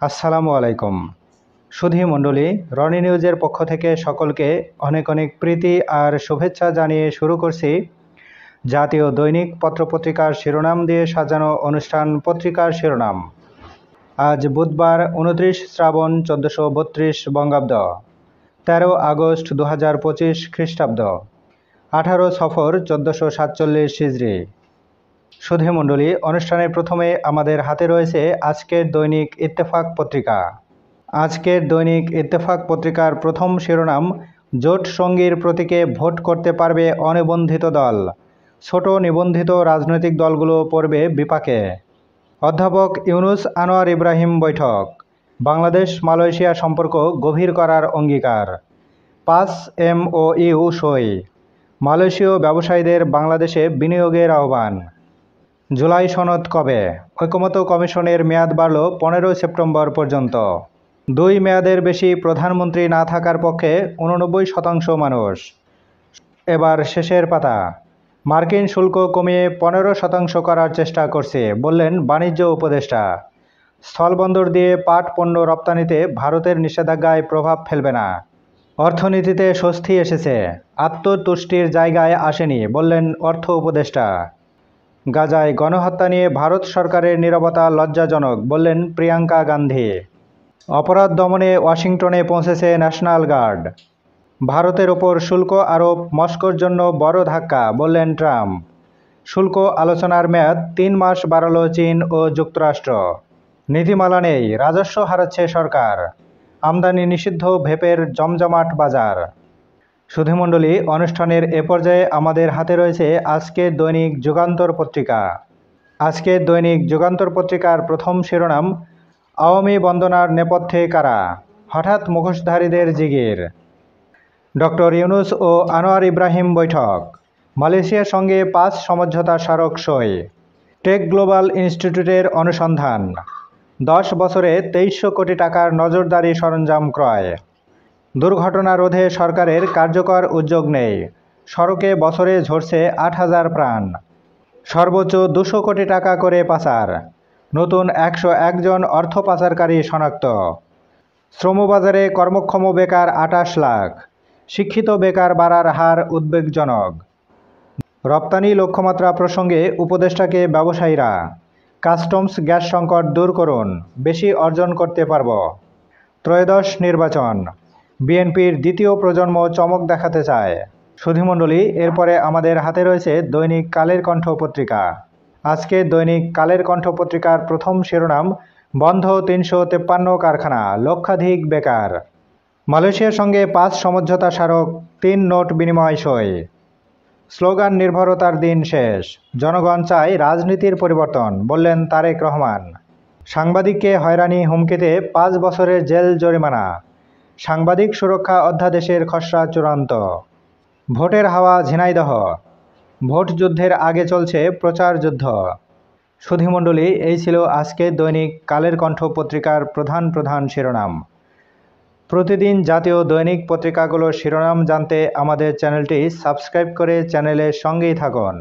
আসসালামু আলাইকুম। সুধী মণ্ডলী, রনি নিউজের পক্ষ থেকে সকলকে অনেক অনেক প্রীতি আর শুভেচ্ছা জানিয়ে শুরু করছি জাতীয় দৈনিক পত্রপত্রিকার শিরোনাম দিয়ে সাজানো অনুষ্ঠান পত্রিকার শিরোনাম। আজ বুধবার 29 শ্রাবণ 1432 বঙ্গাব্দ, 13 আগস্ট 2025 খ্রিস্টাব্দ, 18 সফর 1447 হিজরি। সুধী মণ্ডলী, অনুষ্ঠানের প্রথমে আমাদের হাতে রয়েছে আজকের দৈনিক ইত্তেফাক পত্রিকা। আজকের দৈনিক ইত্তেফাক পত্রিকার প্রথম শিরোনাম, জোট সঙ্গীর প্রতীকে ভোট করতে পারবে অনিবন্ধিত দল, ছোট নিবন্ধিত রাজনৈতিক দলগুলো পড়বে বিপাকে। অধ্যাপক ইউনুস আনোয়ার ইব্রাহিম বৈঠক, বাংলাদেশ মালয়েশিয়া সম্পর্ক গভীর করার অঙ্গীকার। 5 MOU সই, মালয়েশীয় ব্যবসায়ীদের বাংলাদেশে বিনিয়োগের আহ্বান। জুলাই সনদ কবে? ঐকমত্য কমিশনের মেয়াদ বাড়ল 15 সেপ্টেম্বর পর্যন্ত। 2 মেয়াদের বেশি প্রধানমন্ত্রী না থাকার পক্ষে 89% মানুষ। এবার শেষের পাতা। মার্কিন শুল্ক কমিয়ে 15% করার চেষ্টা করছে, বললেন বাণিজ্য উপদেষ্টা। স্থলবন্দর দিয়ে পাট পণ্য রপ্তানিতে ভারতের নিষেধাজ্ঞায় প্রভাব ফেলবে না। অর্থনীতিতে স্বস্তি এসেছে, আত্মতুষ্টির জায়গায় আসেনি, বললেন অর্থ উপদেষ্টা। গাজায় গণহত্যা নিয়ে ভারত সরকারের নীরবতা লজ্জাজনক, বললেন প্রিয়াঙ্কা গান্ধী। অপরাধ দমনে ওয়াশিংটনে পৌঁছেছে ন্যাশনাল গার্ড। ভারতের ওপর শুল্ক আরোপ মস্কোর জন্য বড় ধাক্কা, বললেন ট্রাম্প। শুল্ক আলোচনার মেয়াদ 3 মাস বাড়াল চীন ও যুক্তরাষ্ট্র। নীতিমালা নেই, রাজস্ব হারাচ্ছে সরকার। আমদানি নিষিদ্ধ ভেপের জমজমাট বাজার। সুধীমণ্ডলী, অনুষ্ঠানের এ পর্যায়ে আমাদের হাতে রয়েছে আজকের দৈনিক যুগান্তর পত্রিকা। আজকের দৈনিক যুগান্তর পত্রিকার প্রথম শিরোনাম, আওয়ামী বন্দনার নেপথ্যে কারা, হঠাৎ মুখোশধারীদের জিগির। ডক্টর ইউনুস ও আনোয়ার ইব্রাহিম বৈঠক, মালয়েশিয়ার সঙ্গে 5 সমঝোতা স্মারক সই। টেক গ্লোবাল ইনস্টিটিউটের অনুসন্ধান, 10 বছরে 2300 কোটি টাকার নজরদারি সরঞ্জাম ক্রয়। দুর্ঘটনা রোধে সরকারের কার্যকর উদ্যোগ নেই, সড়কে বছরে ঝরছে 8000 প্রাণ। সর্বোচ্চ 200 কোটি টাকা করে পাচার, নতুন 101 জন অর্থ পাচারকারী শনাক্ত। শ্রমবাজারে কর্মক্ষম বেকার 28 লাখ, শিক্ষিত বেকার বাড়ার হার উদ্বেগজনক। রপ্তানি লক্ষ্যমাত্রা প্রসঙ্গে উপদেষ্টাকে ব্যবসায়ীরা, কাস্টমস গ্যাস সংকট দূর করুন, বেশি অর্জন করতে পারব। ত্রয়োদশ নির্বাচন, বিএনপির দ্বিতীয় প্রজন্ম চমক দেখাতে চায়। সুধীমণ্ডলী, এরপরে আমাদের হাতে রয়েছে দৈনিক কালের কণ্ঠ পত্রিকা। আজকে দৈনিক কালের কণ্ঠ পত্রিকার প্রথম শিরোনাম, বন্ধ 353 কারখানা, লক্ষাধিক বেকার। মালয়েশিয়ার সঙ্গে 5 সমঝোতা স্মারক, 3 নোট বিনিময় সই। স্লোগান নির্ভরতার দিন শেষ, জনগণ চায় রাজনীতির পরিবর্তন, বললেন তারেক রহমান। সাংবাদিককে হয়রানি হুমকিতে 5 বছরের জেল জরিমানা। সাংবাদিক সুরক্ষা অধ্যাদেশের খসড়া চূড়ান্ত। ভোটের হাওয়া ঝিনাইদহ, ভোট যুদ্ধের আগে চলছে প্রচার যুদ্ধ। সুধীমণ্ডলী, এই ছিল আজকে দৈনিক কালের কণ্ঠ পত্রিকার প্রধান প্রধান শিরোনাম। প্রতিদিন জাতীয় দৈনিক পত্রিকাগুলোর শিরোনাম জানতে আমাদের চ্যানেলটি সাবস্ক্রাইব করে চ্যানেলের সঙ্গেই থাকুন।